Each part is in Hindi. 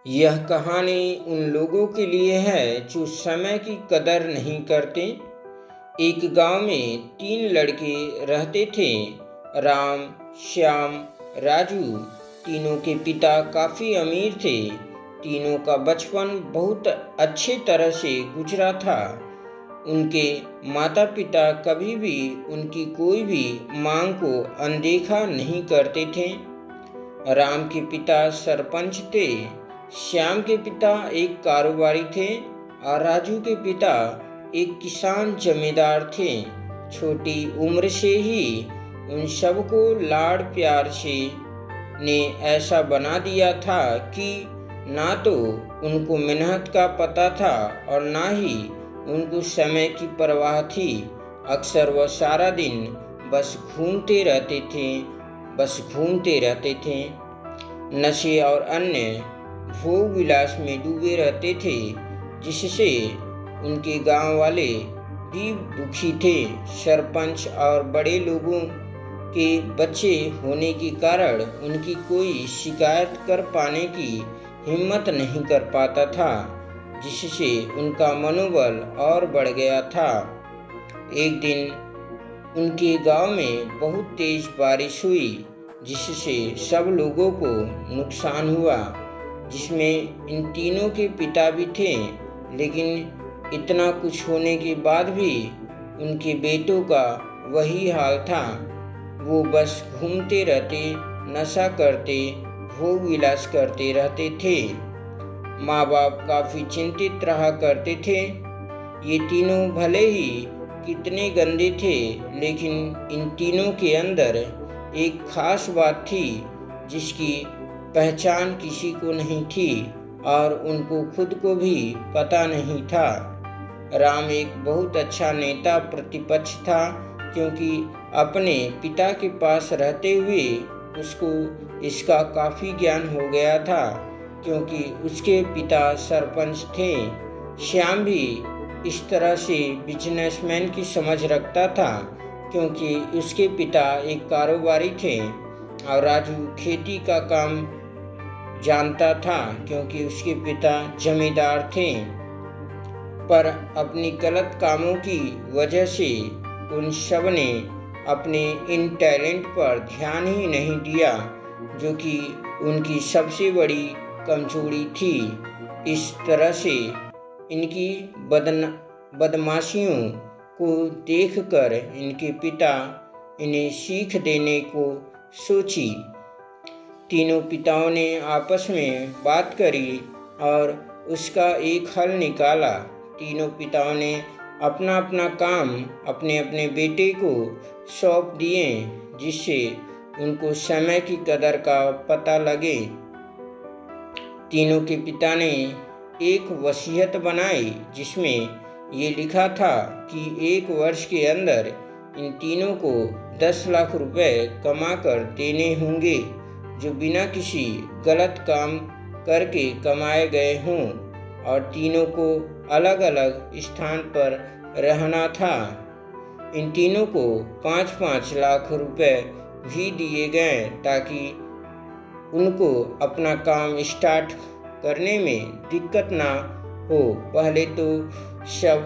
यह कहानी उन लोगों के लिए है जो समय की कदर नहीं करते। एक गांव में 3 लड़के रहते थे, राम, श्याम, राजू। तीनों के पिता काफ़ी अमीर थे। तीनों का बचपन बहुत अच्छे तरह से गुजरा था। उनके माता पिता कभी भी उनकी कोई भी मांग को अनदेखा नहीं करते थे। राम के पिता सरपंच थे, श्याम के पिता एक कारोबारी थे और राजू के पिता एक किसान जमींदार थे। छोटी उम्र से ही उन सबको लाड़ प्यार से ने ऐसा बना दिया था कि ना तो उनको मेहनत का पता था और ना ही उनको समय की परवाह थी। अक्सर वह सारा दिन बस घूमते रहते थे, नशे और अन्य भोग विलास में डूबे रहते थे, जिससे उनके गांव वाले भी दुखी थे। सरपंच और बड़े लोगों के बच्चे होने के कारण उनकी कोई शिकायत कर पाने की हिम्मत नहीं कर पाता था, जिससे उनका मनोबल और बढ़ गया था। एक दिन उनके गांव में बहुत तेज बारिश हुई, जिससे सब लोगों को नुकसान हुआ, जिसमें इन तीनों के पिता भी थे। लेकिन इतना कुछ होने के बाद भी उनके बेटों का वही हाल था। वो बस घूमते रहते, नशा करते, भोग विलास करते रहते थे। माँ बाप काफ़ी चिंतित रहा करते थे। ये तीनों भले ही कितने गंदे थे, लेकिन इन तीनों के अंदर एक खास बात थी जिसकी पहचान किसी को नहीं थी और उनको खुद को भी पता नहीं था। राम एक बहुत अच्छा नेता प्रतिपक्ष था, क्योंकि अपने पिता के पास रहते हुए उसको इसका काफ़ी ज्ञान हो गया था, क्योंकि उसके पिता सरपंच थे। श्याम भी इस तरह से बिजनेसमैन की समझ रखता था, क्योंकि उसके पिता एक कारोबारी थे। और राजू खेती का काम जानता था, क्योंकि उसके पिता जमींदार थे। पर अपनी गलत कामों की वजह से उन सब ने अपने इन टैलेंट पर ध्यान ही नहीं दिया, जो कि उनकी सबसे बड़ी कमजोरी थी। इस तरह से इनकी बदमाशियों को देखकर इनके पिता इन्हें सीख देने को सोची। तीनों पिताओं ने आपस में बात करी और उसका एक हल निकाला। तीनों पिताओं ने अपना अपना काम अपने अपने बेटे को सौंप दिए, जिससे उनको समय की कदर का पता लगे। तीनों के पिता ने एक वसीयत बनाई, जिसमें ये लिखा था कि 1 वर्ष के अंदर इन तीनों को 10 लाख रुपए कमा कर देने होंगे, जो बिना किसी गलत काम करके कमाए गए हों, और तीनों को अलग अलग स्थान पर रहना था। इन तीनों को 5-5 लाख रुपए भी दिए गए, ताकि उनको अपना काम स्टार्ट करने में दिक्कत ना हो। पहले तो सब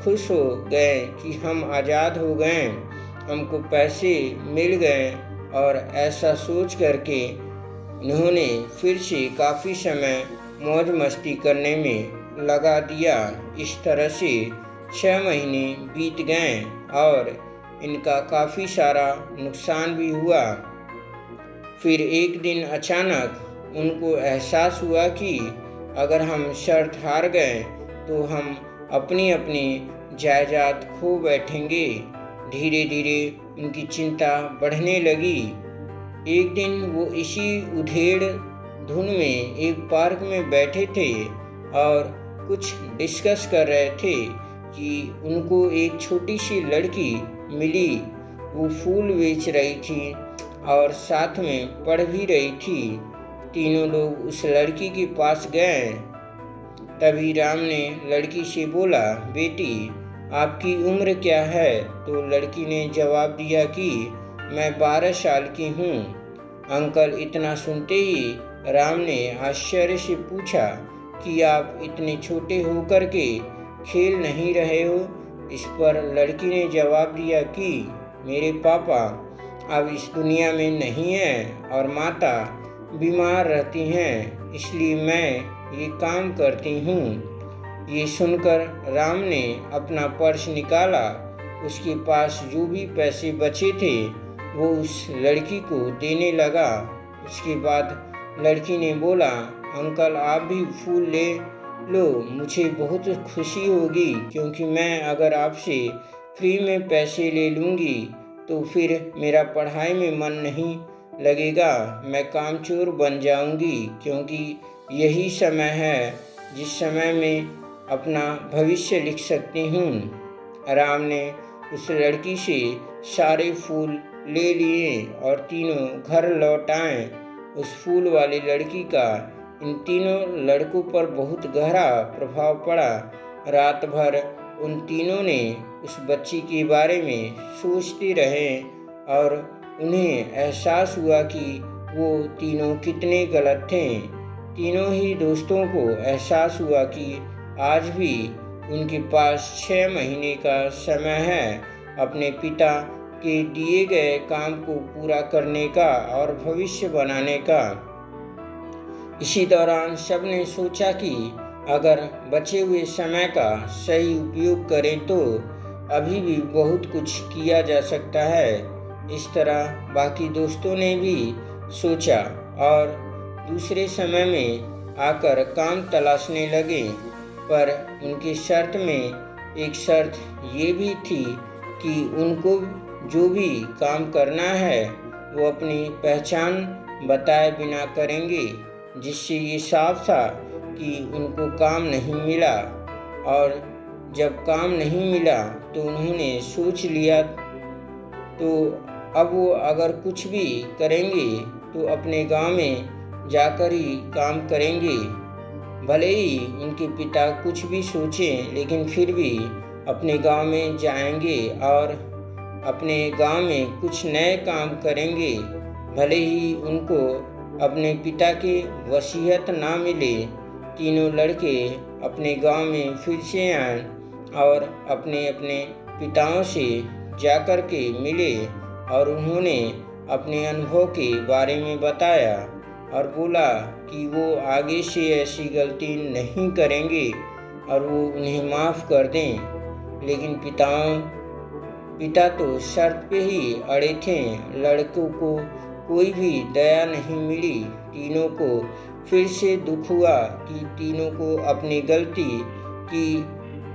खुश हो गए कि हम आज़ाद हो गए, हमको पैसे मिल गए, और ऐसा सोच करके इन्होंने फिर से काफ़ी समय मौज मस्ती करने में लगा दिया। इस तरह से 6 महीने बीत गए और इनका काफ़ी सारा नुकसान भी हुआ। फिर एक दिन अचानक उनको एहसास हुआ कि अगर हम शर्त हार गए तो हम अपनी अपनी जायदाद खो बैठेंगे। धीरे धीरे उनकी चिंता बढ़ने लगी। एक दिन वो इसी उधेड़ धुन में एक पार्क में बैठे थे और कुछ डिस्कस कर रहे थे कि उनको एक छोटी सी लड़की मिली। वो फूल बेच रही थी और साथ में पढ़ भी रही थी। तीनों लोग उस लड़की के पास गए। तभी राम ने लड़की से बोला, बेटी आपकी उम्र क्या है? तो लड़की ने जवाब दिया कि मैं 12 साल की हूँ। अंकल इतना सुनते ही राम ने आश्चर्य से पूछा कि आप इतने छोटे होकर के खेल नहीं रहे हो। इस पर लड़की ने जवाब दिया कि मेरे पापा अब इस दुनिया में नहीं हैं और माता बीमार रहती हैं, इसलिए मैं ये काम करती हूँ। ये सुनकर राम ने अपना पर्स निकाला। उसके पास जो भी पैसे बचे थे वो उस लड़की को देने लगा। उसके बाद लड़की ने बोला, अंकल आप भी फूल ले लो, मुझे बहुत खुशी होगी, क्योंकि मैं अगर आपसे फ्री में पैसे ले लूँगी तो फिर मेरा पढ़ाई में मन नहीं लगेगा, मैं कामचोर बन जाऊँगी, क्योंकि यही समय है जिस समय में अपना भविष्य लिख सकती हूँ। राम ने उस लड़की से सारे फूल ले लिए और तीनों घर लौट आए। उस फूल वाली लड़की का इन तीनों लड़कों पर बहुत गहरा प्रभाव पड़ा। रात भर उन तीनों ने उस बच्ची के बारे में सोचते रहे और उन्हें एहसास हुआ कि वो तीनों कितने गलत थे। तीनों ही दोस्तों को एहसास हुआ कि आज भी उनके पास 6 महीने का समय है अपने पिता के दिए गए काम को पूरा करने का और भविष्य बनाने का। इसी दौरान सबने सोचा कि अगर बचे हुए समय का सही उपयोग करें तो अभी भी बहुत कुछ किया जा सकता है। इस तरह बाकी दोस्तों ने भी सोचा और दूसरे समय में आकर काम तलाशने लगे, पर उनकी शर्त में एक शर्त ये भी थी कि उनको जो भी काम करना है वो अपनी पहचान बताए बिना करेंगे, जिससे ये साफ था कि उनको काम नहीं मिला। और जब काम नहीं मिला तो उन्होंने सोच लिया तो अब वो अगर कुछ भी करेंगे तो अपने गांव में जाकर ही काम करेंगे। भले ही उनके पिता कुछ भी सोचें, लेकिन फिर भी अपने गांव में जाएंगे और अपने गांव में कुछ नए काम करेंगे। भले ही उनको अपने पिता की वसीयत ना मिले। तीनों लड़के अपने गांव में फिर से आए और अपने अपने पिताओं से जाकर के मिले और उन्होंने अपने अनुभव के बारे में बताया और बोला कि वो आगे से ऐसी गलती नहीं करेंगे और वो उन्हें माफ़ कर दें। लेकिन पिता तो शर्त पे ही अड़े थे। लड़कों को कोई भी दया नहीं मिली। तीनों को फिर से दुख हुआ कि तीनों को अपनी गलती की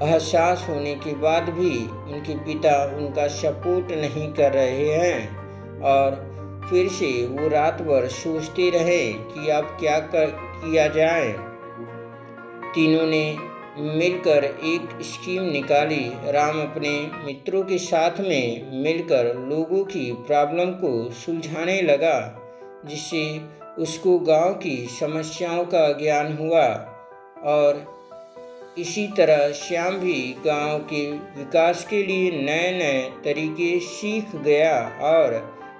एहसास होने के बाद भी उनके पिता उनका सपोर्ट नहीं कर रहे हैं। और फिर से वो रात भर सोचते रहे कि अब क्या किया जाए। तीनों ने मिलकर एक स्कीम निकाली। राम अपने मित्रों के साथ में मिलकर लोगों की प्रॉब्लम को सुलझाने लगा, जिससे उसको गांव की समस्याओं का ज्ञान हुआ। और इसी तरह श्याम भी गांव के विकास के लिए नए नए तरीके सीख गया और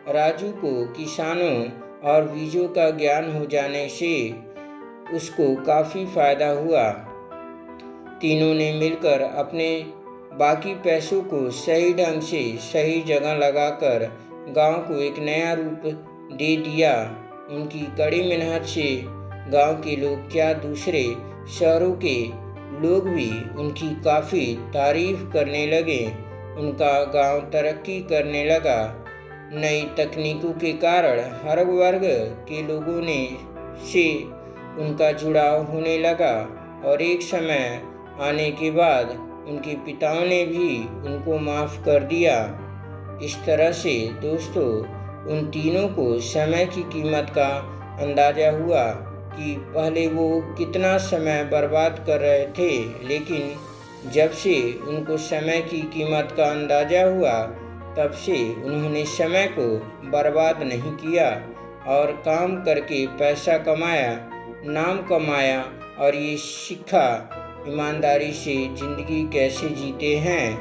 राजू को किसानों और बीजों का ज्ञान हो जाने से उसको काफ़ी फ़ायदा हुआ। तीनों ने मिलकर अपने बाकी पैसों को सही ढंग से सही जगह लगाकर गांव को एक नया रूप दे दिया। उनकी कड़ी मेहनत से गांव के लोग क्या दूसरे शहरों के लोग भी उनकी काफ़ी तारीफ करने लगे। उनका गांव तरक्की करने लगा। नई तकनीकों के कारण हर वर्ग के लोगों से उनका जुड़ाव होने लगा और एक समय आने के बाद उनके पिताओं ने भी उनको माफ़ कर दिया। इस तरह से दोस्तों उन तीनों को समय की कीमत का अंदाज़ा हुआ कि पहले वो कितना समय बर्बाद कर रहे थे, लेकिन जब से उनको समय की कीमत का अंदाज़ा हुआ तब से उन्होंने समय को बर्बाद नहीं किया और काम करके पैसा कमाया, नाम कमाया और ये सीखा ईमानदारी से ज़िंदगी कैसे जीते हैं।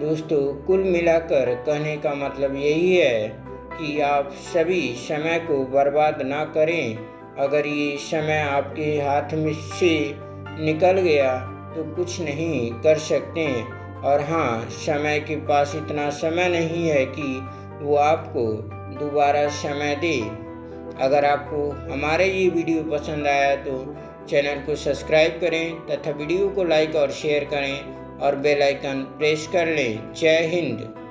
दोस्तों कुल मिलाकर कहने का मतलब यही है कि आप सभी समय को बर्बाद ना करें अगर ये समय आपके हाथ में से निकल गया तो कुछ नहीं कर सकते। और हाँ, समय के पास इतना समय नहीं है कि वो आपको दोबारा समय दे। अगर आपको हमारा ये वीडियो पसंद आया तो चैनल को सब्सक्राइब करें तथा वीडियो को लाइक और शेयर करें और बेल आइकन प्रेस कर लें। जय हिंद।